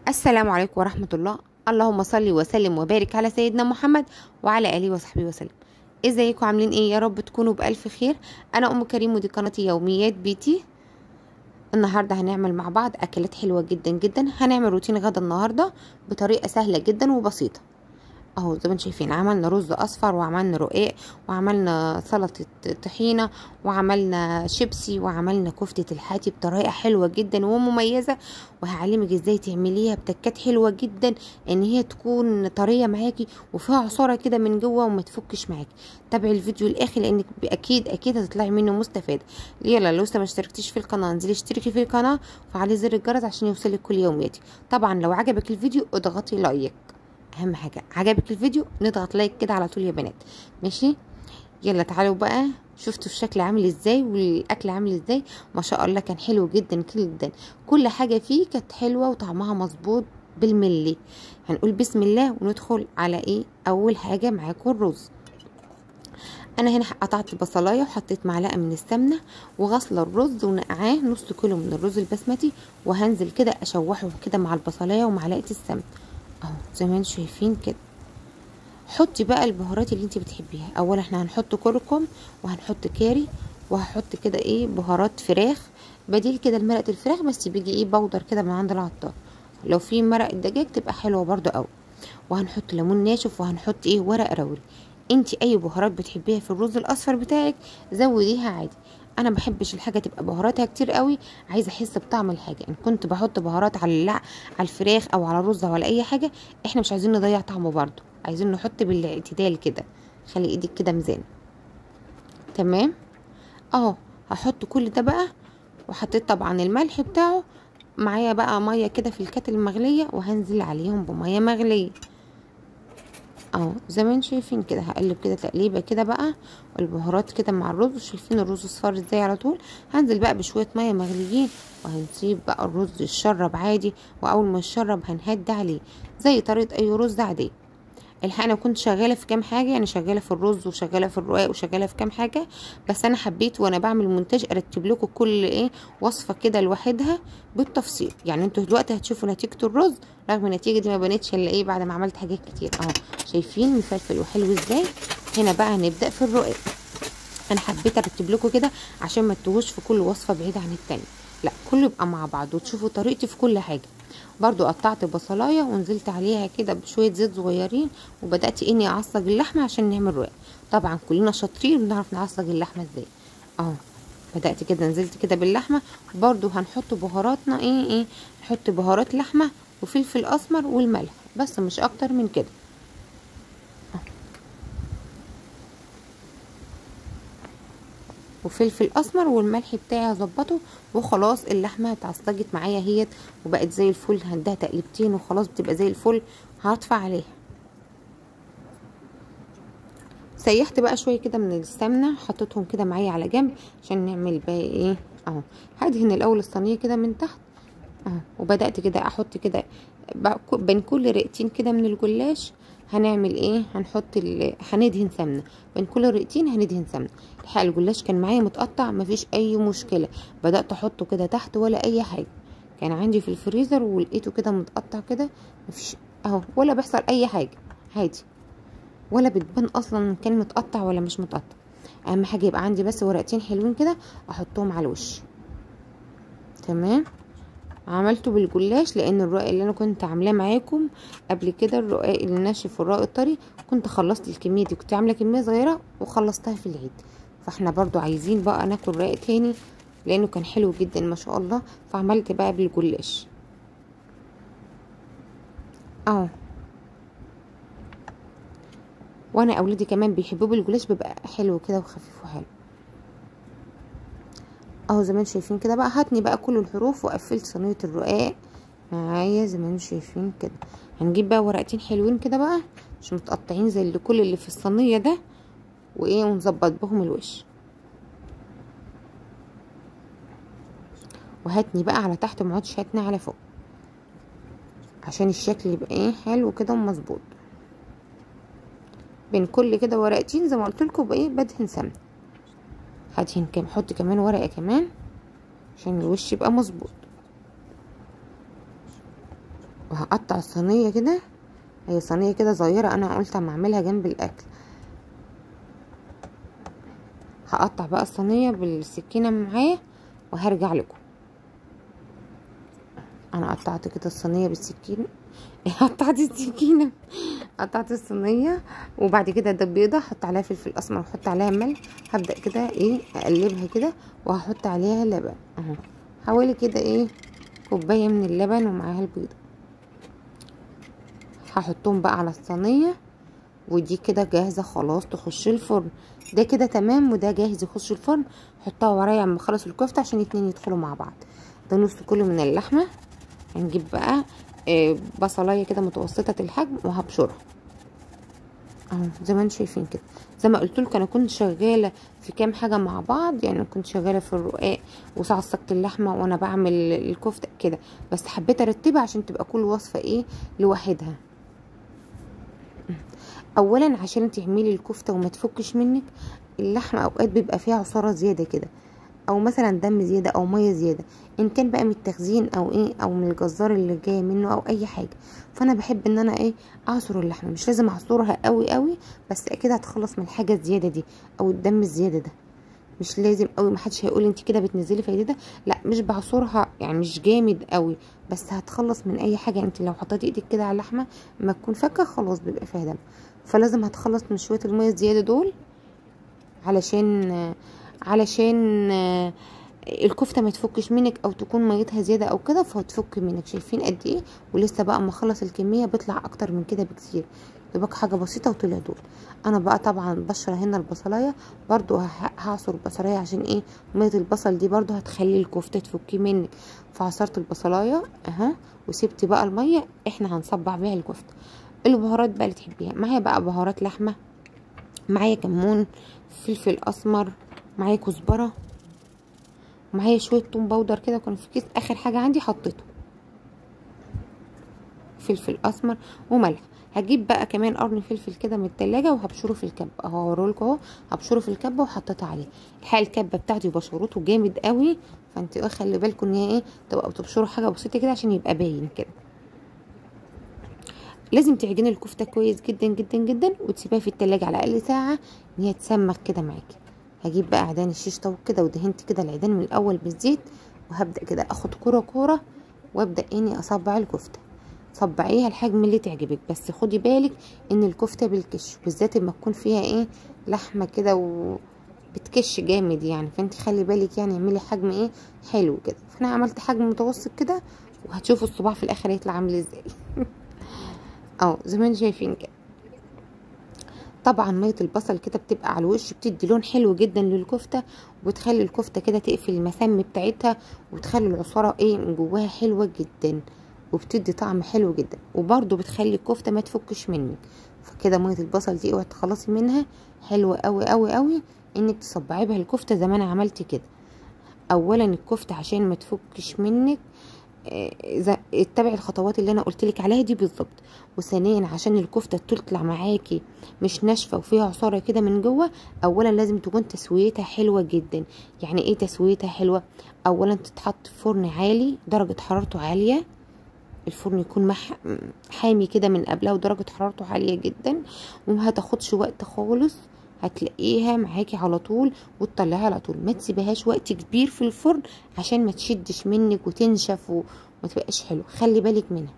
السلام عليكم ورحمة الله. اللهم صل وسلم وبارك على سيدنا محمد وعلى آله وصحبه وسلم. ازيكم عاملين ايه؟ يا رب تكونوا بألف خير. انا ام كريم ودي قناتي يوميات بيتي. النهاردة هنعمل مع بعض اكلات حلوة جدا جدا. هنعمل روتين غدا النهاردة بطريقة سهلة جدا وبسيطة. اهو زي ما انتم شايفين عملنا رز اصفر وعملنا رقاق وعملنا سلطه طحينه وعملنا شيبسي وعملنا كفته الحاتي بطريقه حلوه جدا ومميزه، وهعلمك ازاي تعمليها بتكات حلوه جدا ان هي تكون طريه معاكي وفيها عصاره كده من جوه وما تفكش معاكي. تابعي الفيديو الاخر لانك اكيد هتطلعي منه مستفاده. يلا لو لسه ما اشتركتيش في القناه انزلي اشتركي في القناه وفعلي زر الجرس عشان يوصلك كل يومياتي. طبعا لو عجبك الفيديو اضغطي لايك. اهم حاجه عجبك الفيديو نضغط لايك كده على طول يا بنات. ماشي، يلا تعالوا بقى. شفتوا الشكل عامل ازاي والاكل عامل ازاي؟ ما شاء الله كان حلو جدا جدا. كل حاجه فيه كانت حلوه وطعمها مظبوط بالملي. هنقول بسم الله وندخل على ايه. اول حاجه معاكم الرز. انا هنا قطعت بصلايه وحطيت معلقه من السمنه وغسله الرز ونقعاه نص كيلو من الرز البسمتي، وهنزل كده اشوحه كده مع البصلايه ومعلقه السمنه اهو زي ما انتم شايفين كده. حطي بقى البهارات اللي انت بتحبيها. اولا احنا هنحط كركم وهنحط كاري وهحط كده ايه بهارات فراخ بديل كده لمرقه الفراخ، بس بيجي ايه بودر كده من عند العطار. لو في مرق الدجاج تبقى حلوه برضو قوي. وهنحط ليمون ناشف وهنحط ايه ورق راوري. انت اي بهارات بتحبيها في الرز الاصفر بتاعك زوديها عادي. انا ما بحبش الحاجه تبقى بهاراتها كتير قوي، عايزه احس بطعم الحاجه. ان كنت بحط بهارات على الفراخ او على الرز او على اي حاجه احنا مش عايزين نضيع طعمه برضو، عايزين نحط بالاعتدال كده. خلي ايدك كده ميزان. تمام اهو. هحط كل ده بقى، وحطيت طبعا الملح بتاعه. معايا بقى ميه كده في الكاتل المغليه وهنزل عليهم بميه مغليه اهو زي ما انتم شايفين كده. هقلب كده تقليبه كده بقى والبهارات كده مع الرز. شايفين الرز اصفر ازاي على طول. هنزل بقى بشويه ميه مغليين وهنسيب بقى الرز يشرب عادي، واول ما يشرب هنهدي عليه زي طريقه اي رز عاديه. الحقيقه انا كنت شغاله في كام حاجه، يعني شغاله في الرز وشغاله في الرقاق وشغاله في كام حاجه، بس انا حبيت وانا بعمل مونتاج ارتب لكم كل ايه وصفه كده لوحدها بالتفصيل. يعني انتوا دلوقتي هتشوفوا نتيجه الرز، رغم النتيجه دي ما بانتش الا ايه بعد ما عملت حاجات كتير اهو. شايفين مفلفل وحلو ازاي. هنا بقى هنبدا في الرقاق. انا حبيت ارتب لكم كده عشان ما تتوهوش في كل وصفه بعيده عن التانيه، لا كله يبقى مع بعض وتشوفوا طريقتي في كل حاجه. برضو قطعت بصلايه ونزلت عليها كده بشويه زيت صغيرين، وبدات اني اعصج اللحمه عشان نعمل رقاق. طبعا كلنا شاطرين بنعرف نعصج اللحمه ازاي اهو. بدات كده نزلت كده باللحمه. برضو هنحط بهاراتنا ايه نحط بهارات لحمه وفلفل اسمر والملح بس مش اكتر من كده. وفلفل اسمر والملح بتاعي هظبطه وخلاص. اللحمه اتعصجت معايا اهيت وبقت زي الفل. هنديها تقليبتين وخلاص بتبقى زي الفل. هطفي عليها. سيحت بقى شويه كده من السمنه حطيتهم كده معايا على جنب عشان نعمل بقى ايه اهو. هدهن الاول الصينيه كده من تحت اهو، وبدات كده احط كده بين كل رقتين كده من الجلاش. هنعمل ايه هندهن سمنه بين كل رقتين. هندهن سمنه. الحقيقه الجلاش كان معايا متقطع مفيش اي مشكله، بدات احطه كده تحت ولا اي حاجه. كان عندي في الفريزر ولقيته كده متقطع كده مفيش اهو ولا بيحصل اي حاجه عادي، ولا بتبان اصلا كان متقطع ولا مش متقطع. اهم حاجه يبقى عندي بس ورقتين حلوين كده احطهم على الوش. تمام. عملته بالجلاش لان الرقاق اللي انا كنت عاملاه معاكم قبل كده الرقاق الناشف والرقاق الطري كنت خلصت الكميه دي، كنت عامله كميه صغيره وخلصتها في العيد. فاحنا برضو عايزين بقى ناكل رقاق تاني لانه كان حلو جدا ما شاء الله. فعملت بقى بالجلاش اهو. وانا اولادي كمان بيحبوه بالجلاش بيبقى حلو كده وخفيف وحلو اهو زي ما انتم شايفين كده. بقى هاتني بقى كل الحروف وقفلت صينيه الرقاق معايا زي ما انتم شايفين كده. هنجيب بقى ورقتين حلوين كده بقى مش متقطعين زي اللي كل اللي في الصينيه ده وايه ونظبط بهم الوش. وهاتني بقى على تحت ومقعدش هاتني على فوق عشان الشكل يبقى ايه حلو كده ومظبوط. بين كل كده ورقتين زي ما قلت لكم بايه بدهن سمنه. هدهن كام حط كمان ورقه كمان عشان الوش يبقى مظبوط. وهقطع الصينيه كده، هي صينيه كده صغيره انا قلت اما اعملها جنب الاكل. هقطع بقى الصينيه بالسكينه معايا وهرجع لكم. انا قطعت كده الصينيه بالسكينه قطعت السكينه، قطعت الصينيه. وبعد كده ده بيضه احط عليها فلفل اسمر واحط عليها ملح. هبدا كده ايه اقلبها كده وهحط عليها لبن اهو، حوالي كده ايه كوبايه من اللبن ومعاها البيضه. هحطهم بقى على الصينيه، ودي كده جاهزه خلاص تخش الفرن. ده كده تمام وده جاهز يخش الفرن. حطها ورايا اما اخلص الكفته عشان الاتنين يدخلوا مع بعض. ده نص كله من اللحمه. هنجيب بقى بصلايه كده متوسطه الحجم وهبشرها اهو زي ما انتم شايفين كده. زي ما قلت لكم انا كنت شغاله في كام حاجه مع بعض، يعني كنت شغاله في الرقاق وصعصقت اللحمه وانا بعمل الكفته كده، بس حبيت ارتبها عشان تبقى كل وصفه ايه لوحدها. اولا عشان تعملي الكفته وما تفكش منك، اللحمه اوقات بيبقى فيها عصاره زياده كده، او مثلا دم زياده او ميه زياده، ان كان بقى من التخزين او ايه او من الجزار اللي جاي منه او اي حاجه. فانا بحب ان انا ايه اعصر اللحمه، مش لازم اعصرها قوي قوي، بس اكيد هتخلص من الحاجه الزياده دي او الدم الزياده ده. مش لازم قوي، محدش هيقول انت كده بتنزلي فايدتها، لا مش بعصرها يعني مش جامد قوي، بس هتخلص من اي حاجه. انت لو حطيتي ايدك كده على اللحمه ما تكون فكه خلاص بيبقى فيها دم، فلازم هتخلص من شويه الميه الزياده دول علشان الكفته ما تفكش منك او تكون ميتها زياده او كده فتفك منك. شايفين قد ايه؟ ولسه بقى اما اخلص الكميه بيطلع اكتر من كده بكتير، يبقى حاجه بسيطه وطلع دول. انا بقى طبعا بشره هنا البصلايه برضو هعصر البصلايه عشان ايه ميه البصل دي برضو هتخلي الكفته تفكي منك. فعصرت البصلايه اها وسبت بقى الميه، احنا هنصبع بيها الكفته. البهارات بقى اللي تحبيها معايا بقى بهارات لحمه، معايا كمون، فلفل اسمر، معايا كزبره، معايا شويه توم باودر كده كانوا في كيس اخر حاجه عندي حطيته، فلفل اسمر وملح. هجيب بقى كمان قرن فلفل كده من التلاجة وهبشره في الكبه اهو، هوريلكوا اهو هبشره في الكبه وحطيتها عليه. الحقيقه الكبه بتاعتي بشرته جامد قوي، فانت خلي بالكم ان هي ايه تبقى بتبشروا حاجه بسيطه كده عشان يبقى باين كده. لازم تعجني الكفته كويس جدا جدا جدا وتسيبها في التلاجة على الاقل ساعه ان هي تسمك كده معاكي. هجيب بقى عيدان الشيش طاووق كده ودهنت كده العيدان من الاول بالزيت، وهبدا كده اخد كوره كوره وابدا اني اصبع الكفته. صبعيها الحجم اللي تعجبك، بس خدي بالك ان الكفته بالكش بالذات لما تكون فيها ايه لحمه كده وبتكش جامد يعني، فانت خلي بالك يعني اعملي حجم ايه حلو كده. فانا عملت حجم متوسط كده وهتشوفوا الصباع في الاخر هيطلع عامل ازاي اهو زي ما انتم شايفين كده. طبعا ميه البصل كده بتبقى على الوش بتدي لون حلو جدا للكفته، وبتخلي الكفته كده تقفل المسام بتاعتها، وتخلي العصاره ايه من جواها حلوه جدا، وبتدي طعم حلو جدا، وبرده بتخلي الكفته ما تفكش منك. فكده ميه البصل دي اوعي تخلصي منها، حلوه قوي قوي قوي انك تصبعي بها الكفته زي ما انا عملت كده. اولا الكفته عشان ما تفكش منك اتبعي الخطوات اللي انا قلت لك عليها دي بالظبط. وثانيا عشان الكفته تطلع معاكي مش ناشفه وفيها عصاره كده من جوه، اولا لازم تكون تسويتها حلوه جدا. يعني ايه تسويتها حلوه؟ اولا تتحط في فرن عالي درجه حرارته عاليه، الفرن يكون حامي كده من قبلها ودرجه حرارته عاليه جدا، وما هتاخدش وقت خالص، هتلاقيها معاكي على طول وتطلعيها على طول. ما تسيبهاش وقت كبير في الفرن عشان ما تشدش منك وتنشف وما تبقاش حلو، خلي بالك منها.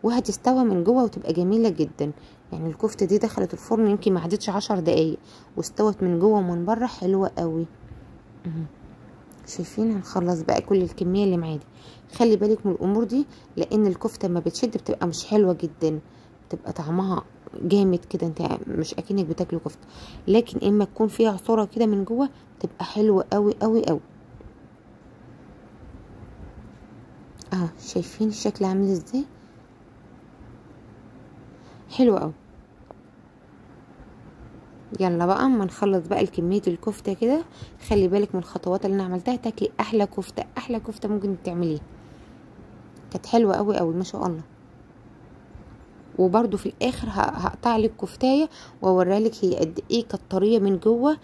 وهتستوى من جوه وتبقى جميله جدا. يعني الكفته دي دخلت الفرن يمكن ما عدتش 10 دقايق واستوت من جوه ومن بره حلوه قوي. شايفين؟ هنخلص بقى كل الكميه اللي معايا دي. خلي بالك من الامور دي لان الكفته لما بتشد بتبقى مش حلوه جدا، بتبقى طعمها جامد كده، انت مش اكنك بتاكلي كفته. لكن اما تكون فيها عصاره كده من جوه تبقى حلوه قوي قوي قوي. شايفين الشكل عامل ازاي؟ حلو قوي. يلا بقى اما نخلص بقى الكميه الكفته كده، خلي بالك من الخطوات اللي انا عملتها، تاكلي احلى كفته احلى كفته ممكن تعمليها. كانت حلوه قوي قوي ما شاء الله. وبرده في الاخر هقطع لك كفتايه واوريها لك هي قد ايه كانت طريه من جوه،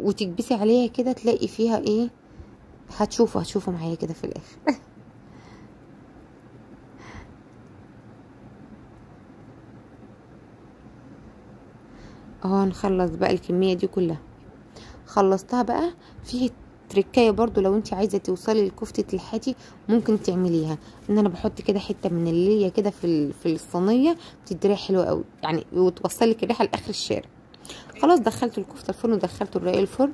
وتكبسي عليها كده تلاقي فيها ايه، هتشوفوا معايا كده في الاخر اهو هنخلص بقى الكميه دي كلها. خلصتها بقى. في تركايه برضو لو انت عايزه توصلي لكفته الحاتي ممكن تعمليها، ان انا بحط كده حته من الليه كده في الصينيه، بتدي ريحه حلوه قوي يعني، وتوصلك الريحه لاخر الشارع. خلاص دخلت الكفته الفرن ودخلت الرقاق الفرن.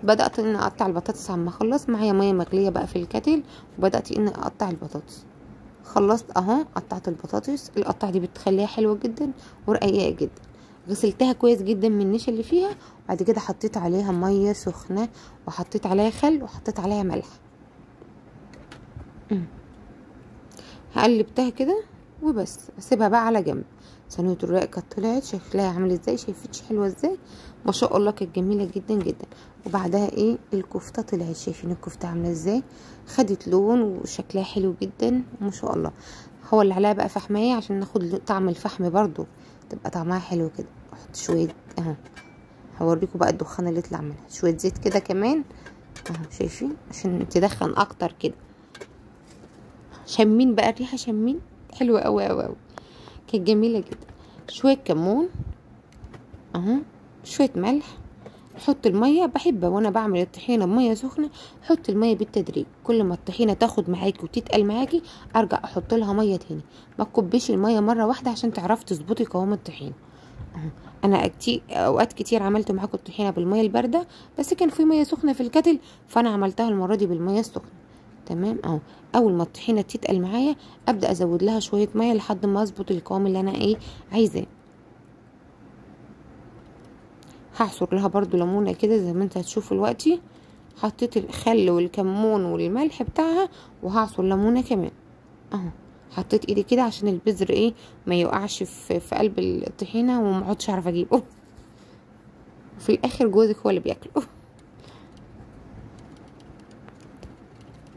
بدات ان اقطع البطاطس. عما اخلص معايا ميه مغليه بقى في الكتل، وبدات ان اقطع البطاطس. خلصت اهو قطعت البطاطس. القطعه دي بتخليها حلوه جدا ورقيقه جدا. غسلتها كويس جدا من النشا اللي فيها، وبعد كده حطيت عليها ميه سخنه، وحطيت عليها خل، وحطيت عليها ملح. قلبتها كده وبس، اسيبها بقى على جنب. صينيه الرقاق كانت طلعت شكلها عامل ازاي، شايفتش حلوه ازاي؟ ما شاء الله كانت جميله جدا جدا. وبعدها ايه الكفته طلعت، شايفين الكفته عامله ازاي؟ خدت لون وشكلها حلو جدا ما شاء الله. هو اللي عليها بقى فحمايه عشان ناخد طعم الفحم برضو، تبقى طعمها حلو كده. احط شويه اهو، هوريكم بقى الدخان اللي يطلع منها. شويه زيت كده كمان اهو، شايفين؟ عشان تدخن اكتر كده. شمين بقى الريحه، شمين حلوه قوي قوي قوي، كانت جميله جدا. شويه كمون اهو، شويه ملح. احط الميه، بحب وانا بعمل الطحينه بميه سخنه. احط الميه بالتدريج، كل ما الطحينه تاخد معاكي وتتقل معاكي ارجع احط لها ميه تاني. ما تكبيش الميه مره واحده عشان تعرفي تظبطي قوام الطحينه. انا اوقات كتير عملت معاكم الطحينه بالميه البارده، بس كان في ميه سخنه في الكتل، فانا عملتها المره دي بالميه السخنه. تمام اهو. اول ما الطحينه تتقل معايا ابدا ازود لها شويه ميه لحد ما اظبط القوام اللي انا ايه عايزاه. هعصر لها برضو ليمونه كده زي ما انت هتشوفوا دلوقتي. حطيت الخل والكمون والملح بتاعها، وهعصر ليمونه كمان اهو. حطيت ايدي كده عشان البذر ايه ما يوقعش في قلب الطحينه وما اقعدش اعرف اجيبه. في الاخر جوزك هو اللي بياكله.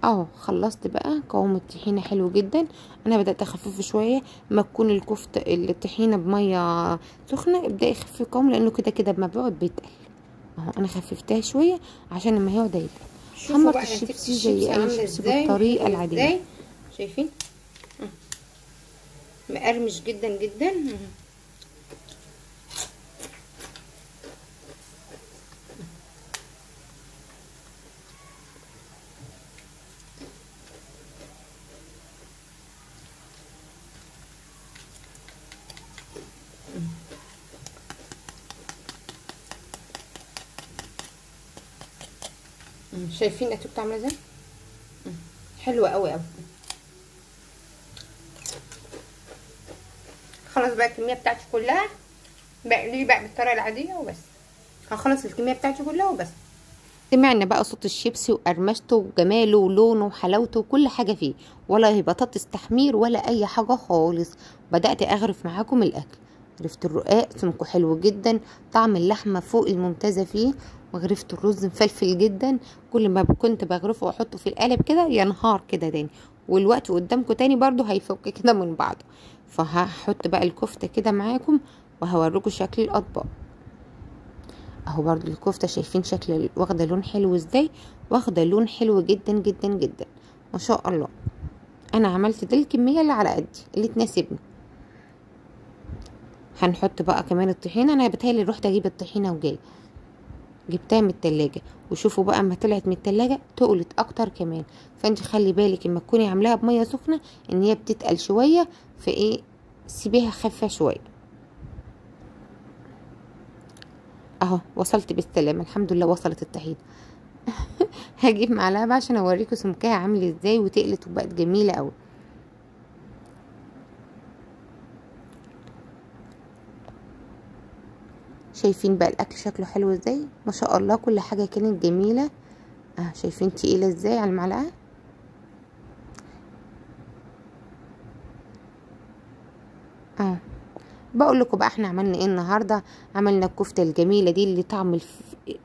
اهو خلصت بقى. قوام الطحينه حلو جدا. انا بدات اخففه شويه، ما تكون الكفته الطحينه بميه سخنه ابداي خففي قوام، لانه كده كده بما بيقعد بيتقل. اهو انا خففتها شويه عشان لما هيقعد يتقل. حمرت الشيبسي زي اي شيبسي بالطريقه العاديه. شايفين مقرمش جدا جدا. شايفين نتيجته عامله ازاي؟ حلوه قوي قوي. خلاص بقى الكميه بتاعتي كلها بقليه بقى بالطريقه العاديه وبس. هخلص الكميه بتاعتي كلها وبس. سمعنا بقى صوت الشيبسي وقرمشته وجماله ولونه وحلاوته وكل حاجه فيه، ولا هي بطاطس تحمير ولا اي حاجه خالص. بدات اغرف معاكم الاكل. غرفت الرقاق سمكه حلو جدا، طعم اللحمه فوق الممتازه فيه، وغرفت الرز مفلفل جدا. كل ما كنت بغرفه واحطه في القالب كده ينهار كده تاني، والوقت قدامكم تاني برضو هيفك كده من بعضه. فهحط بقى الكفته كده معاكم وهوريكم شكل الاطباق. اهو برضو الكفته شايفين شكل واخده لون حلو ازاي؟ واخده لون حلو جدا جدا جدا ما شاء الله. انا عملت دي الكميه اللي على قدي اللي تناسبني. هنحط بقى كمان الطحينه. انا بتهيألي رحت اجيب الطحينه وجاي جبتها من التلاجة، وشوفوا بقى اما طلعت من التلاجة تقلت اكتر كمان. فانت خلي بالك اما تكوني عاملاها بميه سخنه ان هي بتتقل شويه، في ايه سيبيها خفه شويه. اهو وصلت بالسلامه الحمد لله، وصلت الطحينه. هجيب معلقه بقى عشان اوريكم سمكها عامل ازاي، وتقلت وبقت جميله قوي. شايفين بقى الاكل شكله حلو ازاي؟ ما شاء الله كل حاجه كانت جميله. شايفين تقيله ازاي على المعلقه؟ بقول لكم بقى احنا عملنا ايه النهارده. عملنا الكفته الجميله دي اللي طعم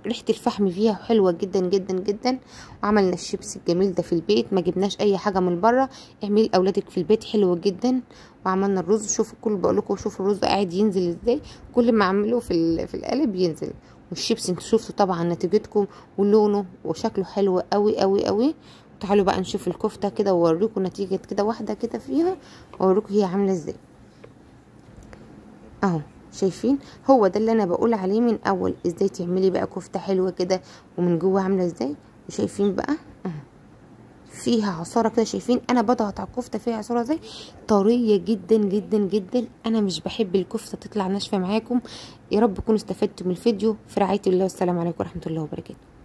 ريحه الفحم فيها حلوه جدا جدا جدا. وعملنا الشيبس الجميل ده في البيت، ما جبناش اي حاجه من بره. اعملي لاولادك في البيت حلو جدا. وعملنا الرز، شوفوا كل بقول لكم شوفوا الرز قاعد ينزل ازاي، كل ما اعمله في القالب ينزل. والشيبس انتوا شفتوا طبعا نتيجتكم ولونه وشكله حلو قوي قوي قوي. تعالوا بقى نشوف الكفته كده واوريكم نتيجه كده واحده كده فيها، واوريكم هي عامله ازاي. اهو شايفين؟ هو ده اللي انا بقول عليه من اول، ازاي تعملي بقى كفته حلوه كده ومن جوه عامله ازاي. شايفين بقى فيها عصاره كده، شايفين انا بضغط على الكفته فيها عصاره ازاي، طريه جدا جدا جدا. انا مش بحب الكفته تطلع ناشفه معاكم. يا رب تكونوا استفدتوا من الفيديو. في رعايه الله والسلام عليكم ورحمه الله وبركاته.